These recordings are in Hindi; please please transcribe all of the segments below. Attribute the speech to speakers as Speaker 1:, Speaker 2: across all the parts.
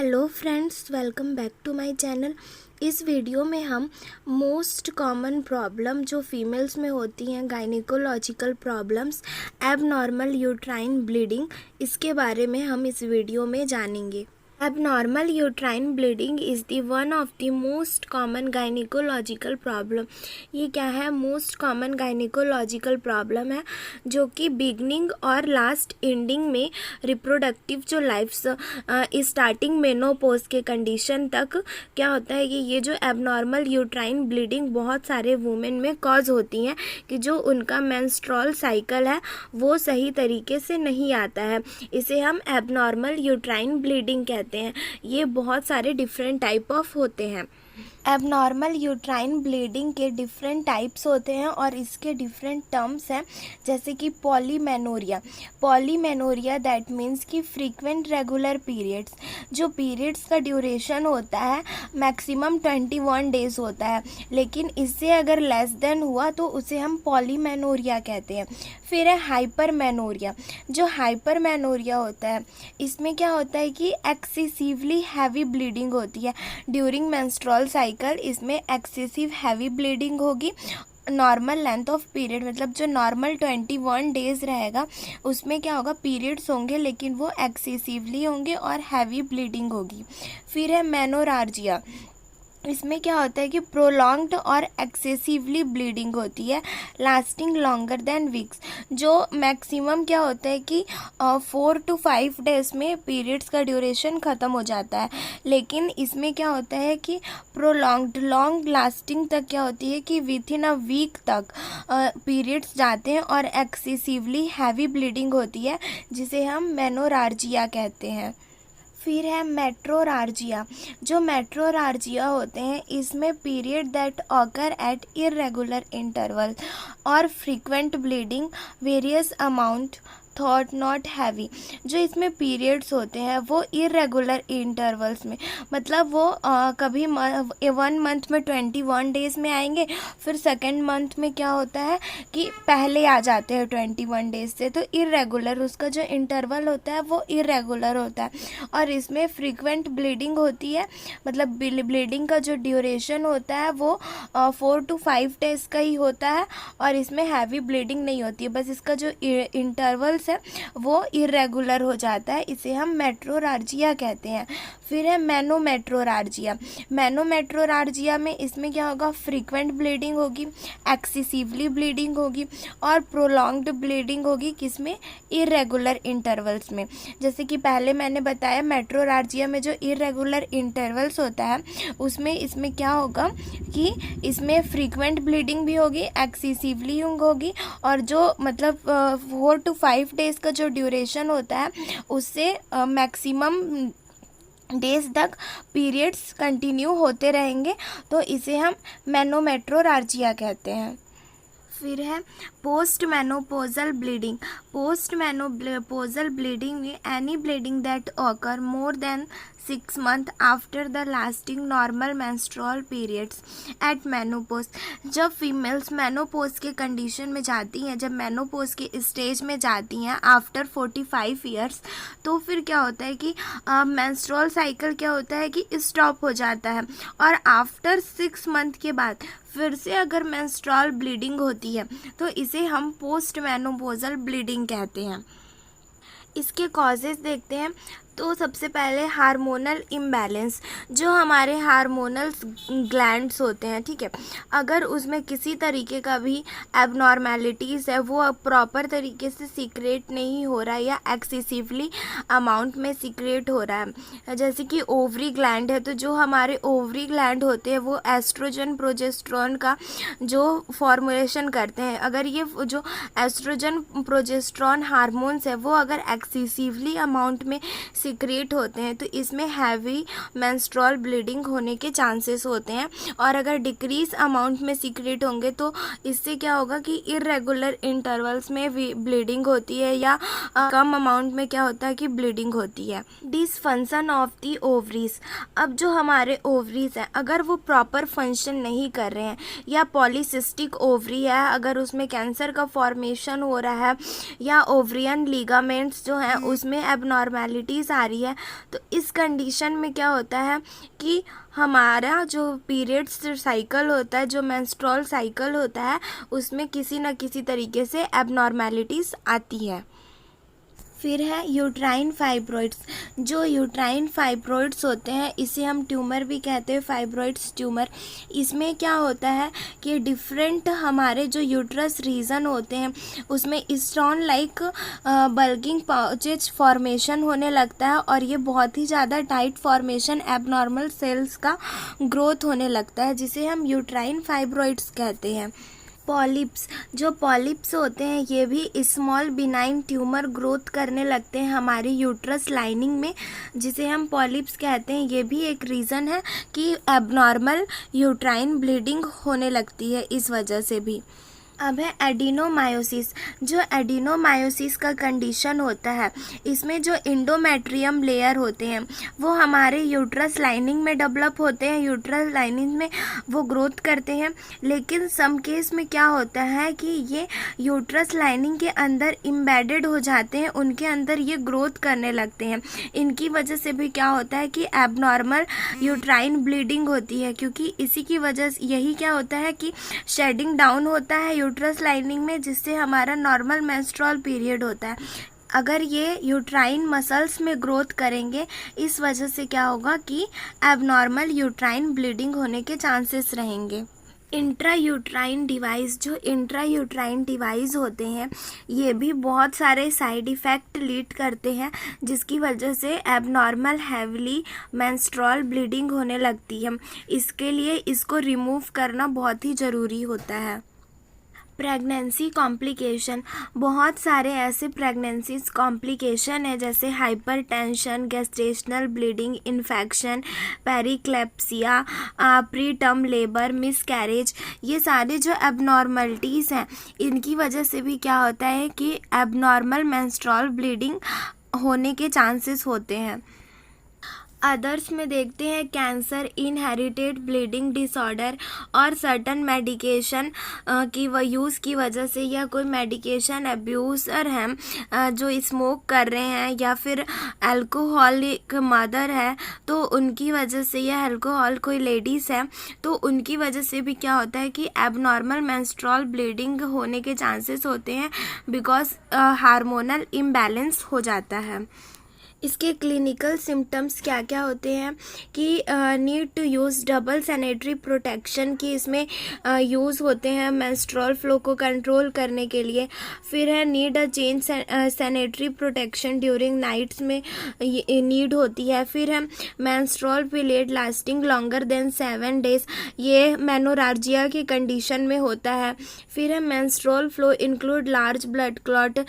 Speaker 1: Hello friends, welcome back to my channel. इस वीडियो में हम मोस्ट कॉमन प्रॉब्लम जो फीमेल्स में होती हैं, gynaecological problems, abnormal uterine bleeding, इसके बारे में हम इस वीडियो में जानेंगे। Abnormal uterine bleeding is the one of the most common gynecological problem। ये क्या है? मोस्ट कॉमन गायनिकोलॉजिकल प्रॉब्लम है जो कि बिगनिंग और लास्ट एंडिंग में रिप्रोडक्टिव जो लाइफ स्टार्टिंग मेनोपॉज के कंडीशन तक क्या होता है कि ये जो एबनॉर्मल यूट्राइन ब्लीडिंग बहुत सारे वुमेन में कॉज होती हैं कि जो उनका मेंस्ट्रुअल साइकिल है वो सही तरीके से नहीं आता है। इसे हम एबनॉर्मल यूट्राइन ब्लीडिंग कहते हैं। ये बहुत सारे डिफरेंट टाइप ऑफ होते हैं। एबनॉर्मल यूट्राइन ब्लीडिंग के डिफरेंट टाइप्स होते हैं और इसके डिफरेंट टर्म्स हैं, जैसे कि पॉलीमेनोरिया। पॉलीमेनोरिया दैट मीन्स कि फ्रीक्वेंट रेगुलर पीरियड्स। जो पीरियड्स का ड्यूरेशन होता है मैक्सिमम 21 डेज होता है, लेकिन इससे अगर लेस देन हुआ तो उसे हम पॉलीमेनोरिया कहते हैं। फिर है हाइपरमेनोरिया। जो हाइपरमेनोरिया होता है इसमें क्या होता है कि एक्सेसिवली हैवी ब्लीडिंग होती है ड्यूरिंग मेंस्ट्रुअल साइकिल। इसमें एक्सेसिव हैवी ब्लीडिंग होगी। नॉर्मल लेंथ ऑफ पीरियड मतलब जो नॉर्मल 21 डेज रहेगा उसमें क्या होगा, पीरियड्स होंगे लेकिन वो एक्सेसिवली होंगे और हैवी ब्लीडिंग होगी। फिर है मेनोरार्जिया। इसमें क्या होता है कि प्रोलॉन्ग्ड और एक्सेसिवली ब्लीडिंग होती है लास्टिंग लॉन्गर देन वीक्स। जो मैक्सिमम क्या होता है कि 4 to 5 डेज में पीरियड्स का ड्यूरेशन ख़त्म हो जाता है, लेकिन इसमें क्या होता है कि प्रोलॉन्ग्ड लॉन्ग लास्टिंग तक क्या होती है कि विथ इन अ वीक तक पीरियड्स जाते हैं और एक्सेसिवली हैवी ब्लीडिंग होती है जिसे हम मेनोरार्जिया कहते हैं। फिर है मेट्रोरार्जिया। जो मेट्रोरार्जिया होते हैं इसमें period that occur at irregular interval और frequent bleeding various amount thought not heavy. जो इसमें पीरियड्स होते हैं वो इरेगुलर इंटरवल्स में, मतलब वो कभी 1 मंथ में 21 डेज में आएंगे, फिर सेकेंड मंथ में क्या होता है कि पहले आ जाते हैं 21 डेज से, तो इरेगुलर उसका जो इंटरवल होता है वो इरेगुलर होता है। और इसमें फ्रीक्वेंट ब्लीडिंग होती है, मतलब ब्लीडिंग का जो ड्यूरेशन होता है वो 4 to 5 डेज का ही होता है और इसमें हैवी ब्लीडिंग नहीं होती है, बस इसका जो इंटरवल्स है वो इरेगुलर हो जाता है। इसे हम मेट्रोरार्जिया कहते हैं। फिर है मैनोमेट्रोरार्जिया। मैनोमेट्रोरार्जिया में इसमें क्या होगा, फ्रीक्वेंट ब्लीडिंग होगी, एक्सेसिवली ब्लीडिंग होगी और प्रोलॉन्ग्ड ब्लीडिंग होगी, किसमें, इरेगुलर इंटरवल्स में। जैसे कि पहले मैंने बताया मेट्रोरार्जिया में जो इरेगुलर इंटरवल्स होता है उसमें इसमें क्या होगा कि इसमें फ्रीक्वेंट ब्लीडिंग भी होगी, एक्सेसिवली होगी और जो मतलब 4 to 5 डेज का जो ड्यूरेशन होता है उससे मैक्सिमम डेज तक पीरियड्स कंटिन्यू होते रहेंगे, तो इसे हम मैनोमेट्रोरार्जिया कहते हैं। फिर है post menopausal bleeding. Post menopausal bleeding में any bleeding that occur more than 6 months after the lasting normal menstrual periods at menopause. जब फीमेल्स मेनोपोज के कंडीशन में जाती हैं, जब मेनोपोज के स्टेज में जाती हैं आफ्टर 45 ईयर्स, तो फिर क्या होता है कि मेंस्ट्रुअल साइकिल क्या होता है कि स्टॉप हो जाता है और आफ्टर 6 month के बाद फिर से अगर मेंस्ट्रुअल ब्लीडिंग होती है तो इसे हम पोस्ट मेनोपोजल ब्लीडिंग कहते हैं। इसके कॉजेज़ देखते हैं तो सबसे पहले हार्मोनल इम्बैलेंस। जो हमारे हार्मोनल ग्लैंड्स होते हैं, ठीक है, अगर उसमें किसी तरीके का भी एबनॉर्मेलिटीज़ है, वो प्रॉपर तरीके से सीक्रेट नहीं हो रहा है या एक्सेसिवली अमाउंट में सीक्रेट हो रहा है, जैसे कि ओवरी ग्लैंड है, तो जो हमारे ओवरी ग्लैंड होते हैं वो एस्ट्रोजन प्रोजेस्टेरोन का जो फॉर्मुलेशन करते हैं, अगर ये जो एस्ट्रोजन प्रोजेस्टेरोन हार्मोन्स है वो अगर एक्सेसिवली अमाउंट में सीक्रेट होते हैं तो इसमें हैवी मेंस्ट्रुअल ब्लीडिंग होने के चांसेस होते हैं। और अगर डिक्रीज अमाउंट में सीक्रेट होंगे तो इससे क्या होगा कि इरेगुलर इंटरवल्स में ब्लीडिंग होती है या कम अमाउंट में क्या होता है कि ब्लीडिंग होती है। Dysfunction of the ovaries. अब जो हमारे ओवरीज हैं अगर वो प्रॉपर फंक्शन नहीं कर रहे हैं या पॉलीसिस्टिक ओवरी है, अगर उसमें कैंसर का फॉर्मेशन हो रहा है या ओवरियन लिगामेंट्स जो हैं उसमें एबनॉर्मेलिटीज़ आ रही है, तो इस कंडीशन में क्या होता है कि हमारा जो पीरियड्स साइकिल होता है, जो मेंस्ट्रुअल साइकिल होता है, उसमें किसी न किसी तरीके से एबनॉर्मेलिटीज़ आती है। फिर है यूट्राइन फाइब्रॉइड्स। जो यूट्राइन फाइब्रॉइड्स होते हैं, इसे हम ट्यूमर भी कहते हैं, फाइब्रॉइड्स ट्यूमर। इसमें क्या होता है कि डिफरेंट हमारे जो यूट्रस रीजन होते हैं उसमें stone like bulking pouches formation होने लगता है, और ये बहुत ही ज़्यादा टाइट फॉर्मेशन एबनॉर्मल सेल्स का ग्रोथ होने लगता है, जिसे हम यूट्राइन फाइब्रॉइड्स कहते हैं। पॉलिप्स। जो पॉलिप्स होते हैं ये भी स्मॉल बिनाइन ट्यूमर ग्रोथ करने लगते हैं हमारी यूट्रस लाइनिंग में, जिसे हम पॉलिप्स कहते हैं। ये भी एक रीज़न है कि एबनॉर्मल यूट्राइन ब्लीडिंग होने लगती है इस वजह से भी। अब है एडिनोमायोसिस। जो एडिनोमायोसिस का कंडीशन होता है, इसमें जो इंडोमेट्रियम लेयर होते हैं वो हमारे यूट्रस लाइनिंग में डेवलप होते हैं, यूट्रस लाइनिंग में वो ग्रोथ करते हैं। लेकिन सम केस में क्या होता है कि ये यूट्रस लाइनिंग के अंदर इम्बेडेड हो जाते हैं, उनके अंदर ये ग्रोथ करने लगते हैं। इनकी वजह से भी क्या होता है कि एबनॉर्मल यूट्राइन ब्लीडिंग होती है, क्योंकि इसी की वजह से यही क्या होता है कि शेडिंग डाउन होता है यूट्रस लाइनिंग में, जिससे हमारा नॉर्मल मेंस्ट्रुअल पीरियड होता है। अगर ये यूट्राइन मसल्स में ग्रोथ करेंगे, इस वजह से क्या होगा कि एबनॉर्मल यूट्राइन ब्लीडिंग होने के चांसेस रहेंगे। Intra uterine device. जो इंट्रा यूट्राइन डिवाइस होते हैं ये भी बहुत सारे साइड इफ़ेक्ट लीड करते हैं, जिसकी वजह से एबनॉर्मल हैवली मेंस्ट्रुअल ब्लीडिंग होने लगती है। इसके लिए इसको रिमूव करना बहुत ही ज़रूरी होता है। Pregnancy complication. बहुत सारे ऐसे प्रेगनेंसीज कॉम्प्लिकेशन है, जैसे hypertension, gestational bleeding, infection, preeclampsia, pre term labour, miscarriage. ये सारे जो एबनॉर्मलिटीज़ हैं इनकी वजह से भी क्या होता है कि एबनॉर्मल मेंस्ट्रुअल ब्लीडिंग होने के चांसेस होते हैं। अदर्स में देखते हैं कैंसर, इनहेरिटेड ब्लीडिंग डिसऑर्डर और सर्टन मेडिकेशन की यूज़ की वजह से, या कोई मेडिकेशन अब्यूज़र हैं जो स्मोक कर रहे हैं, या फिर अल्कोहलिक मदर है तो उनकी वजह से, या अल्कोहल कोई लेडीज़ है तो उनकी वजह से भी क्या होता है कि एबनॉर्मल मेंस्ट्रुअल ब्लीडिंग होने के चांसेस होते हैं, बिकॉज हार्मोनल इम्बैलेंस हो जाता है। इसके क्लिनिकल सिम्टम्स क्या क्या होते हैं कि need to use double sanitary protection की इसमें यूज़ होते हैं मेंस्ट्रुअल फ्लो को कंट्रोल करने के लिए। फिर है need a change sanitary protection during nights में नीड होती है। फिर है menstrual period lasting longer than 7 days, ये मेनोरार्जिया की कंडीशन में होता है। फिर है menstrual flow include large blood clot.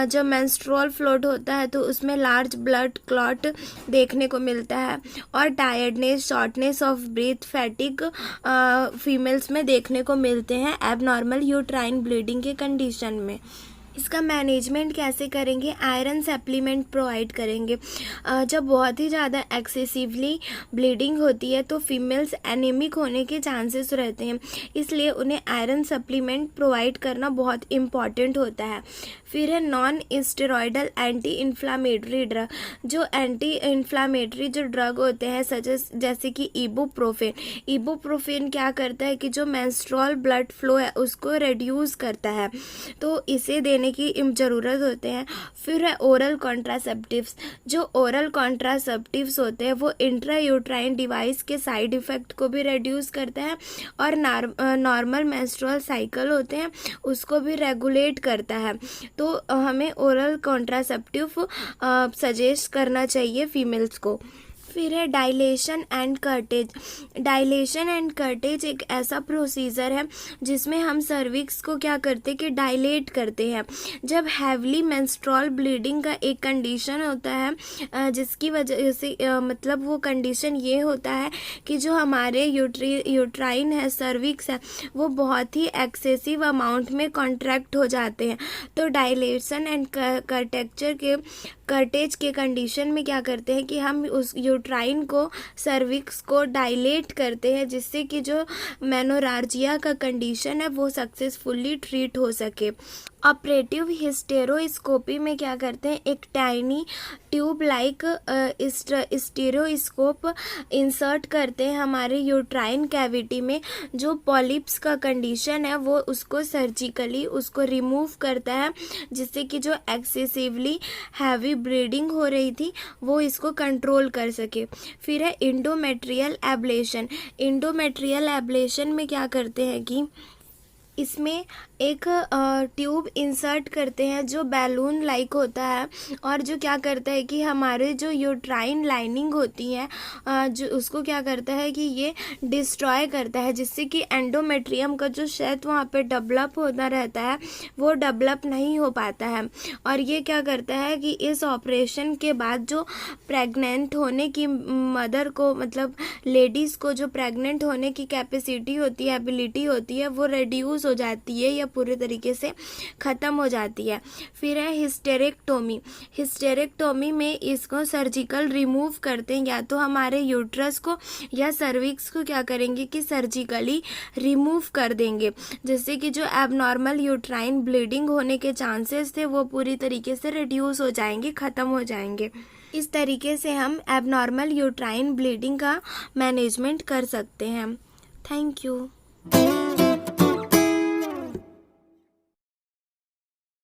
Speaker 1: जब मेंस्ट्रुअल फ्लो होता है तो उसमें लार्ज ब्लड क्लॉट देखने को मिलता है, और tiredness, shortness of breath, fatigue females में देखने को मिलते हैं एबनॉर्मल यूट्राइन ब्लीडिंग के कंडीशन में। इसका मैनेजमेंट कैसे करेंगे? आयरन सप्लीमेंट प्रोवाइड करेंगे। जब बहुत ही ज़्यादा एक्सेसिवली ब्लीडिंग होती है तो फीमेल्स एनीमिक होने के चांसेस रहते हैं, इसलिए उन्हें आयरन सप्लीमेंट प्रोवाइड करना बहुत इम्पॉर्टेंट होता है। फिर है non steroidal anti inflammatory drug. जो एंटी इन्फ्लामेटरी जो ड्रग होते हैं जैसे कि इबुप्रोफेन। इबुप्रोफेन क्या करता है कि जो मेंस्ट्रुअल ब्लड फ्लो है उसको रिड्यूस करता है, तो इसे देने की ज़रूरत होते हैं। फिर है ओरल कॉन्ट्रासेप्टिव्स। जो ओरल कॉन्ट्रासेप्टिव्स होते हैं वो इंट्रा यूट्राइन डिवाइस के साइड इफ़ेक्ट को भी रिड्यूस करता है, और नॉर्मल मेंस्ट्रुअल साइकिल होते हैं उसको भी रेगुलेट करता है। तो हमें ओरल कॉन्ट्रासेप्टिव सजेस्ट करना चाहिए फीमेल्स को। फिर है dilation and curtains. Dilation and curtains एक ऐसा प्रोसीजर है जिसमें हम सर्विक्स को क्या करते हैं कि डायलेट करते हैं। जब हैवली मेंस्ट्रुअल ब्लीडिंग का एक कंडीशन होता है जिसकी वजह से मतलब वो कंडीशन ये होता है कि जो हमारे यूट्राइन है, सर्विक्स है, वो बहुत ही एक्सेसिव अमाउंट में कॉन्ट्रैक्ट हो जाते हैं। तो डायलेशन एंड कर्टेज के कंडीशन में क्या करते हैं कि हम उस यूट्राइन को, सर्विक्स को डायलेट करते हैं, जिससे कि जो मेनोरार्जिया का कंडीशन है वो सक्सेसफुली ट्रीट हो सके। ऑपरेटिव हिस्टेरोस्कोपी में क्या करते हैं, एक टाइनी ट्यूब लाइक स्टेरोस्कोप इंसर्ट करते हैं हमारे यूट्राइन कैविटी में। जो पॉलिप्स का कंडीशन है वो उसको सर्जिकली उसको रिमूव करता है, जिससे कि जो एक्सेसिवली हैवी ब्लीडिंग हो रही थी वो इसको कंट्रोल कर सके। फिर है इंडोमेट्रियल एब्लेशन। इंडोमेट्रियल एब्लेशन में क्या करते हैं कि इसमें एक ट्यूब इंसर्ट करते हैं जो बैलून लाइक होता है, और जो क्या करता है कि हमारे जो यूट्राइन लाइनिंग होती है जो उसको क्या करता है कि ये डिस्ट्रॉय करता है, जिससे कि एंडोमेट्रियम का जो शैथ वहाँ पे डेवलप होता रहता है वो डेवलप नहीं हो पाता है। और ये क्या करता है कि इस ऑपरेशन के बाद जो प्रेग्नेंट होने की मदर को, मतलब लेडीज़ को जो प्रेग्नेंट होने की कैपेसिटी होती है, एबिलिटी होती है, वो रिड्यूस हो जाती है या पूरे तरीके से ख़त्म हो जाती है। फिर है हिस्टेरेक्टोमी। हिस्टेरेक्टोमी में इसको सर्जिकल रिमूव करते हैं, या तो हमारे यूट्रस को या सर्विक्स को क्या करेंगे कि सर्जिकली रिमूव कर देंगे, जिससे कि जो एबनॉर्मल यूट्राइन ब्लीडिंग होने के चांसेस थे वो पूरी तरीके से रिड्यूस हो जाएंगे, ख़त्म हो जाएंगे। इस तरीके से हम एबनॉर्मल यूट्राइन ब्लीडिंग का मैनेजमेंट कर सकते हैं। Thank you.